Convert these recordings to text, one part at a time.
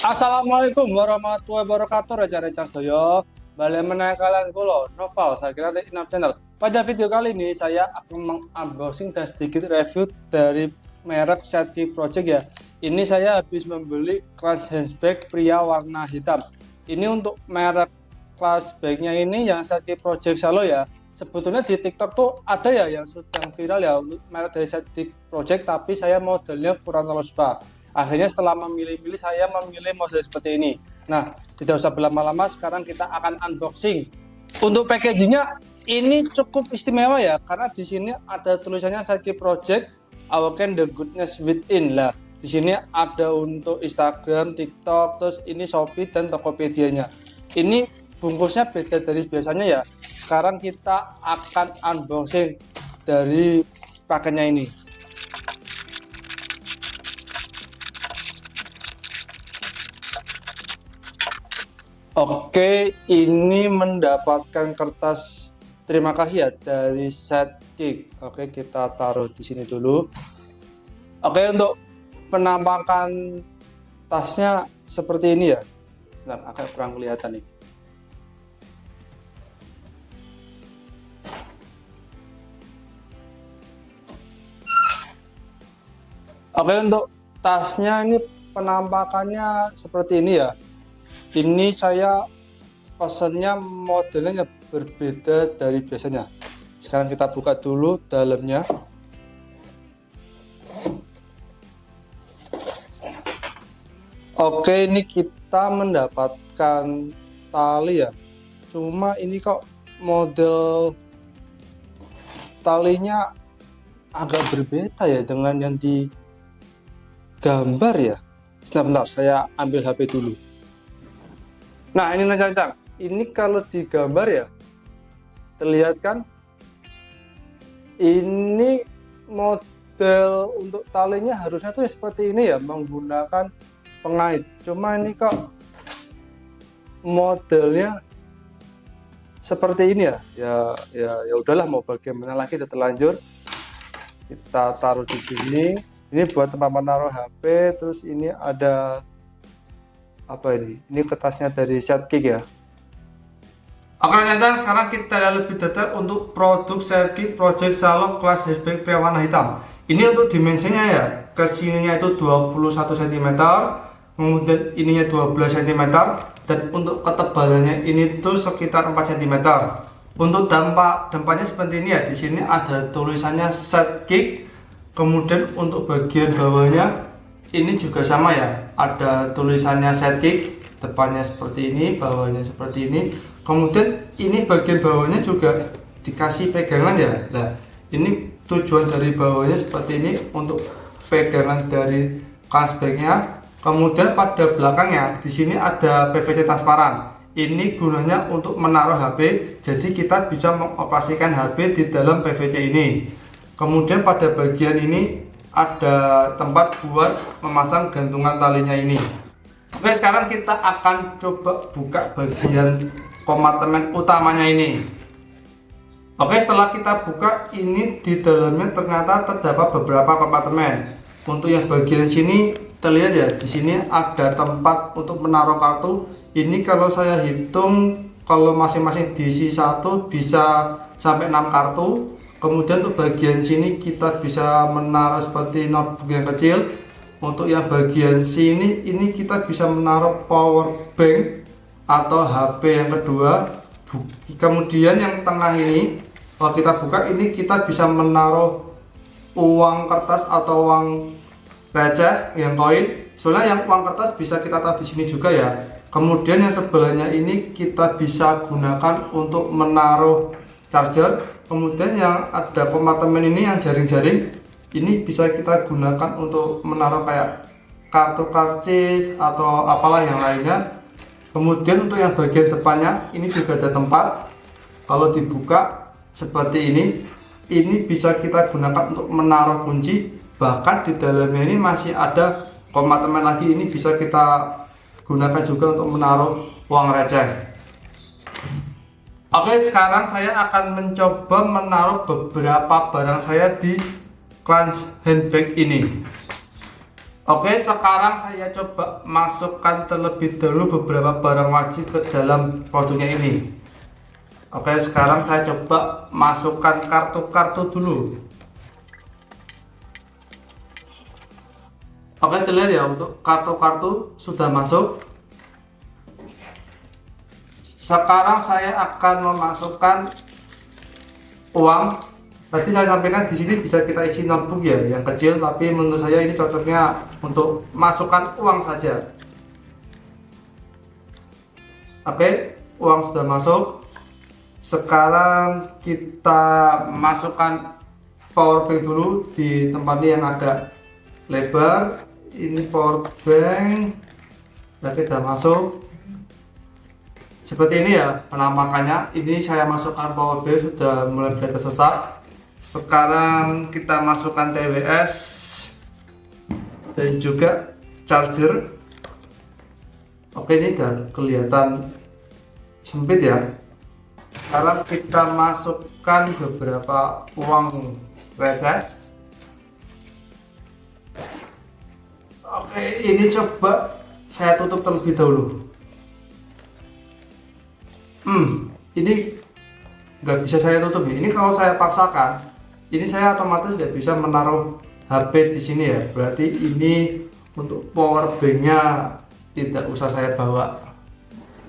Assalamualaikum warahmatullahi wabarakatuh. Reca-reca sedaya. Balik meneh kalian kula Noval, saya kira di Inap Channel. Pada video kali ini saya akan mengunboxing dan sedikit review dari merek Setki Project ya. Ini saya habis membeli clutch handbag pria warna hitam. Ini untuk merek clutch bagnya ini yang Setki Project Salo ya. Sebetulnya di TikTok tuh ada ya yang sedang viral ya untuk merek dari Setki Project, tapi saya modelnya kurang terlalu suka. Akhirnya setelah memilih-milih saya memilih model seperti ini. Nah, tidak usah berlama-lama, sekarang kita akan unboxing. Untuk packagingnya ini cukup istimewa ya, karena di sini ada tulisannya Setki Project Awaken the Goodness Within lah. Di sini ada untuk Instagram, TikTok, terus ini Shopee dan Tokopedia-nya. Ini bungkusnya beda dari biasanya ya. Sekarang kita akan unboxing dari paketnya ini. Oke, ini mendapatkan kertas terima kasih ya dari Setki. Oke, kita taruh di sini dulu. Oke, untuk penampakan tasnya seperti ini ya. Sebentar, agak kurang kelihatan nih. Oke, untuk tasnya ini penampakannya seperti ini ya. Ini saya pesannya modelnya berbeda dari biasanya. Sekarang kita buka dulu dalamnya. Oke, ini kita mendapatkan tali ya. Cuma ini kok model talinya agak berbeda ya dengan yang di gambar ya. Sebentar, saya ambil HP dulu. Nah, ini Cancang, ini kalau digambar ya, terlihat kan? Ini model untuk talinya harusnya tuh seperti ini ya, menggunakan pengait. Cuma ini kok modelnya seperti ini ya. Ya udahlah, mau bagaimana lagi, kita terlanjur. Kita taruh di sini. Ini buat tempat menaruh HP. Terus ini ada apa ini? Ini kertasnya dari Setki ya. Oke, ternyata sekarang kita lihat lebih detail untuk produk Setki Project Salo Clutch Handbag pria warna hitam. Ini untuk dimensinya ya, kesininya itu 21 cm, kemudian ininya 12 cm, dan untuk ketebalannya ini tuh sekitar 4 cm. Untuk dampaknya seperti ini ya, di sini ada tulisannya Setki, kemudian untuk bagian bawahnya ini juga sama ya, ada tulisannya Setki, depannya seperti ini, bawahnya seperti ini. Kemudian ini bagian bawahnya juga dikasih pegangan ya. Nah, ini tujuan dari bawahnya seperti ini untuk pegangan dari clutch bagnya. Kemudian pada belakangnya di sini ada PVC transparan. Ini gunanya untuk menaruh HP, jadi kita bisa mengoperasikan HP di dalam PVC ini. Kemudian pada bagian ini ada tempat buat memasang gantungan talinya ini. Oke, sekarang kita akan coba buka bagian kompartemen utamanya ini. Oke, setelah kita buka, ini di dalamnya ternyata terdapat beberapa kompartemen. Untuk yang bagian sini terlihat ya, di sini ada tempat untuk menaruh kartu. Ini kalau saya hitung, kalau masing-masing diisi satu bisa sampai 6 kartu. Kemudian untuk bagian sini kita bisa menaruh seperti notebook yang kecil. Untuk yang bagian sini ini kita bisa menaruh power bank atau HP yang kedua. Kemudian yang tengah ini kalau kita buka, ini kita bisa menaruh uang kertas atau uang receh yang koin. Soalnya yang uang kertas bisa kita taruh di sini juga ya. Kemudian yang sebelahnya ini kita bisa gunakan untuk menaruh charger. Kemudian yang ada kompartemen ini yang jaring-jaring, ini bisa kita gunakan untuk menaruh kayak kartu karcis atau apalah yang lainnya. Kemudian untuk yang bagian depannya ini juga ada tempat, kalau dibuka seperti ini bisa kita gunakan untuk menaruh kunci. Bahkan di dalamnya ini masih ada kompartemen lagi, ini bisa kita gunakan juga untuk menaruh uang receh. Oke, sekarang saya akan mencoba menaruh beberapa barang saya di clutch handbag ini. Oke, sekarang saya coba masukkan terlebih dahulu beberapa barang wajib ke dalam produknya ini. Oke, sekarang saya coba masukkan kartu-kartu dulu. Oke, terlihat ya, untuk kartu-kartu sudah masuk. Sekarang saya akan memasukkan uang. Tadi saya sampaikan di sini bisa kita isi notebook ya, yang kecil, tapi menurut saya ini cocoknya untuk masukkan uang saja. Oke, uang sudah masuk. Sekarang kita masukkan power bank dulu di tempatnya yang agak lebar. Ini power bank, dan kita masuk. Seperti ini ya penampakannya. Ini saya masukkan power bank sudah mulai tersesat. Sekarang kita masukkan TWS dan juga charger. Oke, ini udah kelihatan sempit ya. Sekarang kita masukkan beberapa uang receh. Oke, ini coba saya tutup terlebih dahulu. Ini nggak bisa saya tutup nih. Ini kalau saya paksakan, ini saya otomatis nggak bisa menaruh HP di sini ya. Berarti ini untuk power banknya tidak usah saya bawa.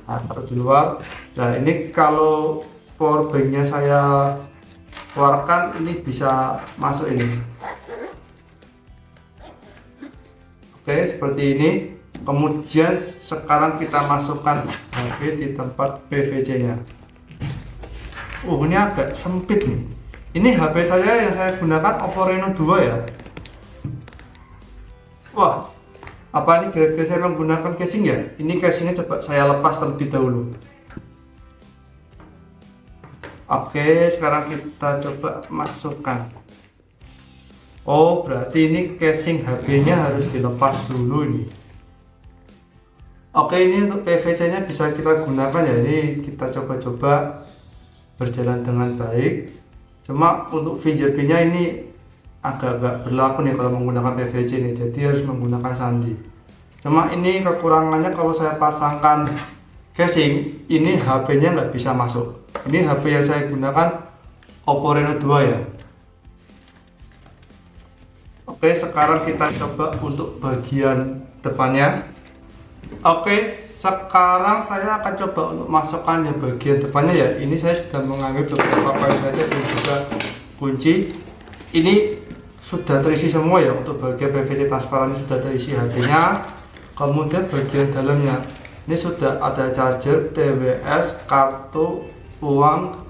Nah, taruh di luar. Nah, ini kalau power banknya saya keluarkan, ini bisa masuk ini. Oke, seperti ini. Kemudian sekarang kita masukkan HP di tempat PVC nya. Ini agak sempit nih. Ini HP saya yang saya gunakan Oppo Reno 2 ya. Wah, apa ini gara-gara saya menggunakan casing ya? Ini casingnya coba saya lepas terlebih dahulu. Oke, sekarang kita coba masukkan. Oh, berarti ini casing HP-nya harus dilepas dulu nih. Oke, ini untuk PVC-nya bisa kita gunakan ya. Ini kita coba-coba berjalan dengan baik. Cuma untuk fingerprint-nya ini agak-agak berlaku nih kalau menggunakan PVC nih. Jadi harus menggunakan sandi. Cuma ini kekurangannya kalau saya pasangkan casing, ini HP-nya nggak bisa masuk. Ini HP yang saya gunakan Oppo Reno 2 ya. Oke, sekarang kita coba untuk bagian depannya. Oke, sekarang saya akan coba untuk masukkan di bagian depannya ya. Ini saya sudah mengambil beberapa poin saja dan juga kunci. Ini sudah terisi semua ya. Untuk bagian PVC transparan ini sudah terisi HP-nya. Kemudian bagian dalamnya ini sudah ada charger, TWS, kartu, uang.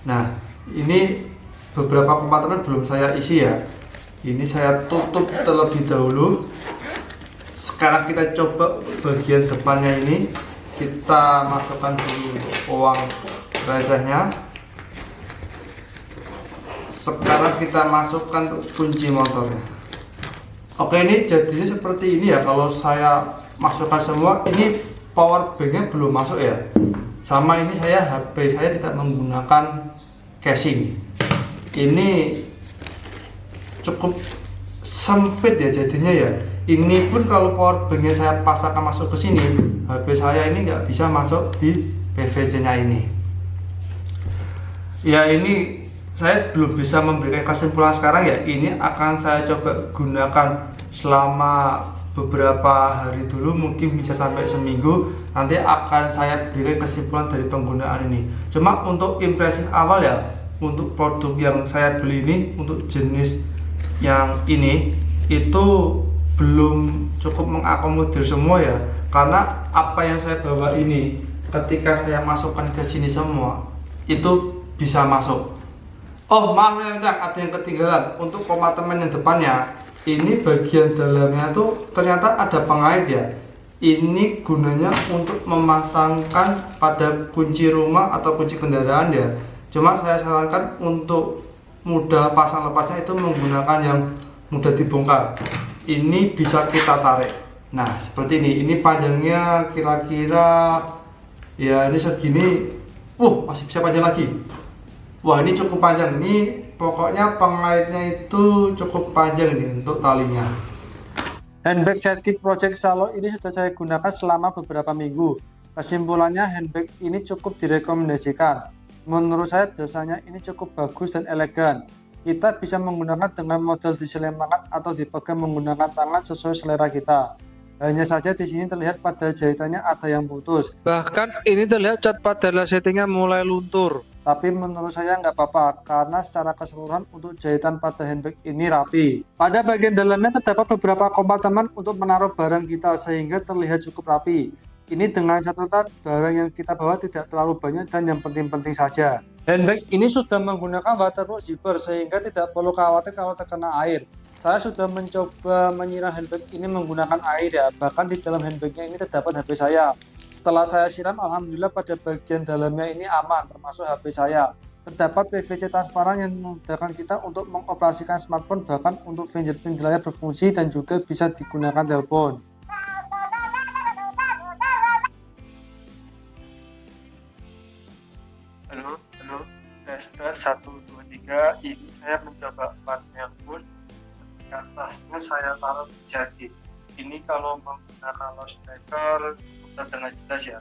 Nah, ini beberapa kompartemen belum saya isi ya. Ini saya tutup terlebih dahulu. Sekarang kita coba bagian depannya ini, kita masukkan dulu uang recehnya. Sekarang kita masukkan kunci motornya. Oke, ini jadinya seperti ini ya. Kalau saya masukkan semua, ini power banknya belum masuk ya. Sama ini HP saya tidak menggunakan casing. Ini cukup sempit ya jadinya ya. Ini pun kalau power banknya saya pasangkan masuk ke sini, HP saya ini nggak bisa masuk di PVC nya ini. Ya, ini saya belum bisa memberikan kesimpulan sekarang ya. Ini akan saya coba gunakan selama beberapa hari dulu, mungkin bisa sampai seminggu. Nanti akan saya berikan kesimpulan dari penggunaan ini. Cuma untuk impresi awal ya, untuk produk yang saya beli ini, untuk jenis yang ini itu belum cukup mengakomodir semua ya, karena apa yang saya bawa ini ketika saya masukkan ke sini semua itu bisa masuk. Oh maaf nih, ada yang ketinggalan. Untuk kompartemen yang depannya ini bagian dalamnya tuh ternyata ada pengait ya. Ini gunanya untuk memasangkan pada kunci rumah atau kunci kendaraan ya. Cuma saya sarankan untuk mudah pasang lepasnya itu menggunakan yang mudah dibongkar. Ini bisa kita tarik. Nah, seperti ini. Ini panjangnya kira-kira ya ini segini. Masih bisa panjang lagi. Wah, ini cukup panjang. Ini pokoknya pengaitnya itu cukup panjang ini untuk talinya. Handbag Sidekick Project Salo ini sudah saya gunakan selama beberapa minggu. Kesimpulannya, handbag ini cukup direkomendasikan. Menurut saya desainnya ini cukup bagus dan elegan. Kita bisa menggunakan dengan model diselemangkan atau dipegang menggunakan tangan sesuai selera kita. Hanya saja di sini terlihat pada jahitannya ada yang putus. Bahkan ini terlihat cat pada settingnya mulai luntur. Tapi menurut saya nggak apa-apa karena secara keseluruhan untuk jahitan pada handbag ini rapi. Pada bagian dalamnya terdapat beberapa kompartemen untuk menaruh barang kita sehingga terlihat cukup rapi. Ini dengan catatan barang yang kita bawa tidak terlalu banyak dan yang penting-penting saja. Handbag ini sudah menggunakan waterproof zipper sehingga tidak perlu khawatir kalau terkena air. Saya sudah mencoba menyiram handbag ini menggunakan air ya, bahkan di dalam handbagnya ini terdapat HP saya. Setelah saya siram, alhamdulillah pada bagian dalamnya ini aman, termasuk HP saya. Terdapat PVC transparan yang memudahkan kita untuk mengoperasikan smartphone, bahkan untuk fingerprint di layar berfungsi dan juga bisa digunakan telepon. Halo, tes 1, 2, 3. Ini saya mencoba partnya pun. Atasnya saya taruh di jari. Ini kalau menggunakan loudspeaker dengan jelas ya.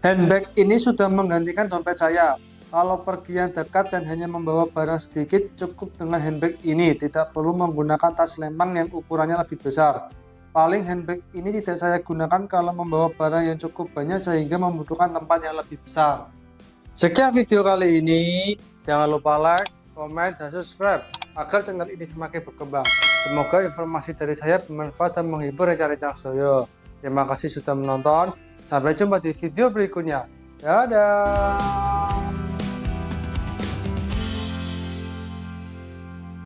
Handbag ini sudah menggantikan dompet saya. Kalau pergi yang dekat dan hanya membawa barang sedikit, cukup dengan handbag ini. Tidak perlu menggunakan tas lemang yang ukurannya lebih besar. Paling handbag ini tidak saya gunakan kalau membawa barang yang cukup banyak sehingga membutuhkan tempat yang lebih besar. Sekian video kali ini. Jangan lupa like, komen, dan subscribe agar channel ini semakin berkembang. Semoga informasi dari saya bermanfaat dan menghibur rekan-rekan saya. Terima kasih sudah menonton. Sampai jumpa di video berikutnya. Dadah.